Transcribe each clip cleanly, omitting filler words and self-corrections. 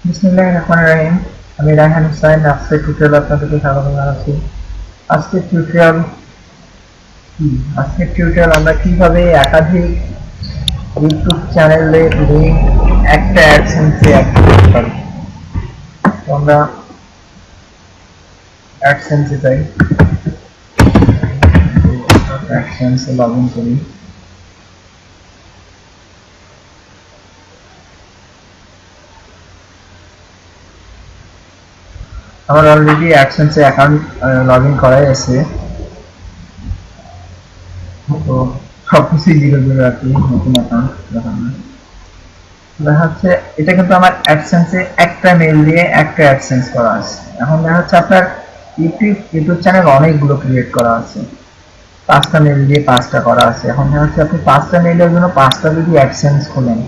বিসমিল্লাহির রহমানির রহিম। আমি রায়হান হুসাইন। আজকের টিউটোরিয়ালে আপনাদেরকে স্বাগত জানাচ্ছি। আজকের টিউটোরিয়াল আমরা কিভাবে একাধিক ইউটিউব চ্যানেলের লিংক একটা অ্যাডসেন্সে অ্যাড করতে পারি। তো আমরা অ্যাডসেন্সে যাই, অ্যাডসেন্সে লগ ইন করি। আমার অলরেডি অ্যাডসেন্সে অ্যাকাউন্ট লগ ইন করাই আছে। তো সবকিছুই জিরো জিরো আর কি, নতুন অ্যাকাউন্ট দেখা যাচ্ছে। এটা কিন্তু আমার অ্যাডসেন্সে একটা মেল দিয়ে একটা অ্যাডসেন্স করা আছে। এখন দেখা যাচ্ছে আপনার ইউটিউব চ্যানেল অনেকগুলো ক্রিয়েট করা আছে, 5টা মেল দিয়ে 5টা করা আছে। এখন দেখা যাচ্ছে আপনি 5টা মেলের জন্য 5টা যদি অ্যাডসেন্স খোলেন,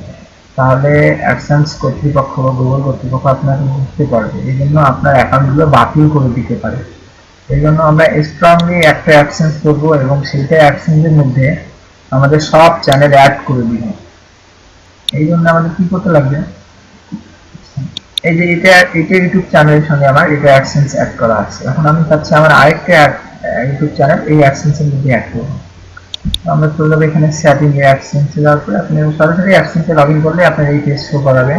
তাহলে অ্যাডসেন্স কর্তৃপক্ষ বা গুগল কর্তৃপক্ষ আপনাকে বুঝতে পারবে, এই জন্য আপনার অ্যাকাউন্টগুলো বাতিল করে দিতে পারে। এই জন্য আমরা স্ট্রংলি একটা অ্যাডসেন্স করবো এবং সেইটা অ্যাডসেন্সের মধ্যে আমাদের সব চ্যানেল অ্যাড করে দিব। এই জন্য আমাদের কি করতে লাগবে, এই যে এটা ইউটিউব চ্যানেলের সঙ্গে আমার এটা অ্যাডসেন্স অ্যাড করা আছে। এখন আমি চাচ্ছি আমার আরেকটা ইউটিউব চ্যানেল এই অ্যাডসেন্সের মধ্যে অ্যাড করব। আমরা চলে যাবো এখানে সেটিং এ, অ্যাডসেন্সে যাওয়ার পরে আপনি সরাসরি অ্যাডসেন্সে লগ ইন করলে আপনার এই পেজ শো করাবে।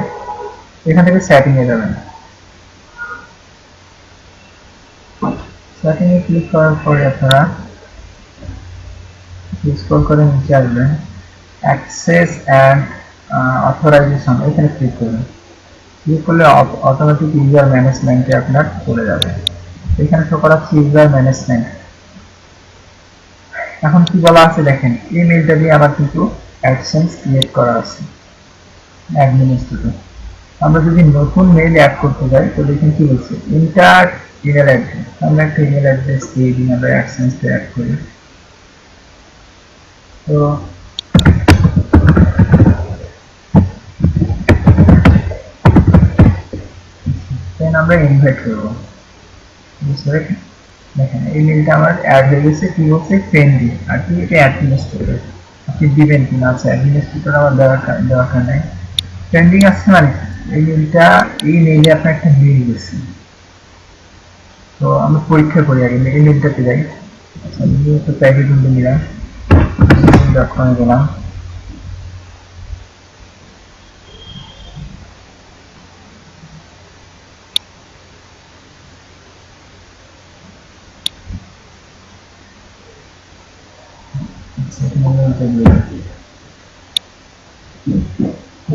এখান থেকে সেটিং এ যাবেন। সেটিং এ ক্লিক করার পরে আপনারা স্ক্রল করে নিচে আসবেন, অ্যাক্সেস অ্যান্ড অথরাইজেশন, এখানে ক্লিক করবেন। ক্লিক করলে অটোমেটিক ইউজার ম্যানেজমেন্টে আপনার চলে যাবে। এখানে শো করা হচ্ছে ইউজার ম্যানেজমেন্ট। এখন কি বলা আছে দেখেন, এই মেইলটা দিয়ে আমার কিন্তু অ্যাডসেন্স ক্রিয়েট করা আছে অ্যাডমিনিস্ট্রেটর। আমরা যদি নতুন মেইল অ্যাড করতে যাই তো দেখেন কি বলছে, ইন্টার ইমেল অ্যাড্রেস। আমরা একটা ইমেল অ্যাড্রেস দিয়ে দিই, আমরা অ্যাডসেন্সটা অ্যাড করি। তো দেন আমরা ইনভাইট করবো, বুঝতে পেরেছেন? দেখেন এই মেইলটা আমার অ্যাড হয়ে গেছে। কি বলছে, ফ্রেন্ডলি, আর কি এটা অ্যাডমিনিস্ট্রেটর। আপনি দিবেন কিনা, আছে অ্যাডমিনিস্ট্রেটর আমার দরকার নাই। ট্রেন্ডিং আছে মানে এই মেইলটা, এই মেইলে আপনার একটা মেইল গেছে। তো আমরা পরীক্ষা করি আগে, এই মেইলটাতে যাই। আচ্ছা, আমি একটা প্রাইভেট উইন্ডো নিলাম, gmail.com এ গেলাম।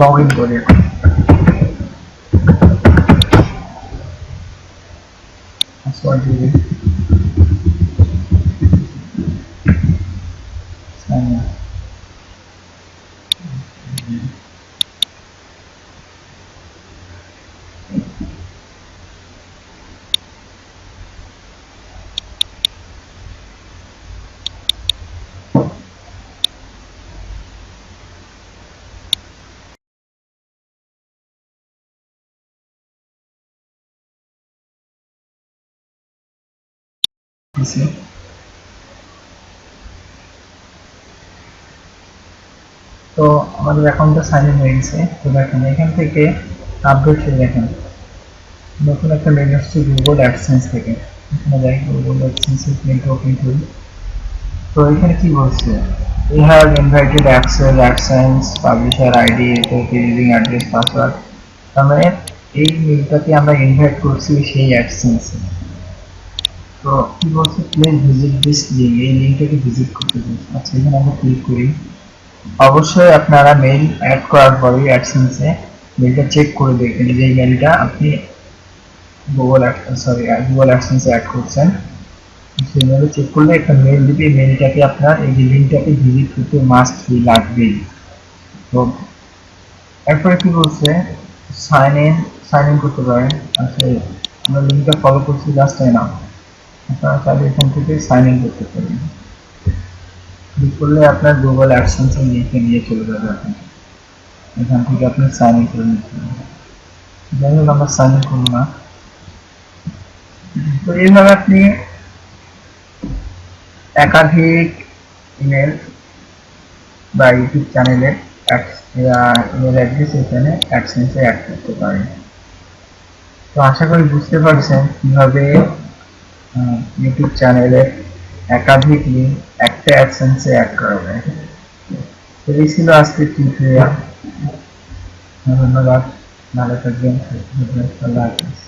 লগ ইন করি এখন। পাসওয়ার্ড দিয়ে সাইন ইন। তো আমাদের অ্যাকাউন্টটা সাইন ইন হয়ে গেছে। তো দেখেন এখান থেকে আপডেট দেখেন নতুন একটা মেইল আসছে গুগল অ্যাডসেন্স থেকে। এখানে যাই, গুগল অ্যাডসেন্সের মেইলটা ওপেন করি। তো এখানে কি বলছে, we have invited access AdSense publisher ID using address password। তার মানে এই মেইলটাকে আমরা ইনভাইট করছি সেই অ্যাডসেন্সে। তো কি বলছে, প্লিজ ভিজিট দিস লিঙ্ক, এই লিঙ্কটাকে ভিজিট করতে বলছে। আচ্ছা, এখানে আমরা ক্লিক করি। অবশ্যই আপনারা মেইল অ্যাড করার পরে অ্যাডসেন্সে মেইলটা চেক করে দেখবেন যে এই মেইলটা আপনি গুগল অ্যাডসেন্সে অ্যাড করছেন। সেইভাবে চেক করলে একটা মেইল দিবে, এই মেইলটাকে আপনার এই যে লিঙ্কটাকে ভিজিট করতে মাস্ট বি, লাগবেই। তো এরপরে কি বলছে, সাইন ইন করতে পারেন। আচ্ছা, আমরা লিঙ্কটা ফলো করছি, জাস্ট না আপনারা চাইলে এখান থেকে সাইন ইন করতে পারেন। ক্লিক করলে আপনার গুগল অ্যাডসেন্সের লিঙ্কে নিয়ে চলে যাবে। আপনি এখান থেকে আপনি সাইন ইন করে নিতে পারেন। যাই হোক, আমরা সাইন ইন করবো না। তো এইভাবে আপনি একাধিক ইমেল বা ইউটিউব চ্যানেলে ইমেল অ্যাড্রেস এখানে অ্যাডসেন্সে অ্যাড করতে পারেন। তো আশা করি বুঝতে পারছেন কিভাবে ইউটিউব চ্যানেলে একাধিক লিঙ্ক একটা অ্যাডসেন্সে অ্যাড করা যায়। তো এই ছিল আজকের টিউটোরিয়াল। ধন্যবাদ, ভালো থাকবেন, আল্লাহ হাফেজ।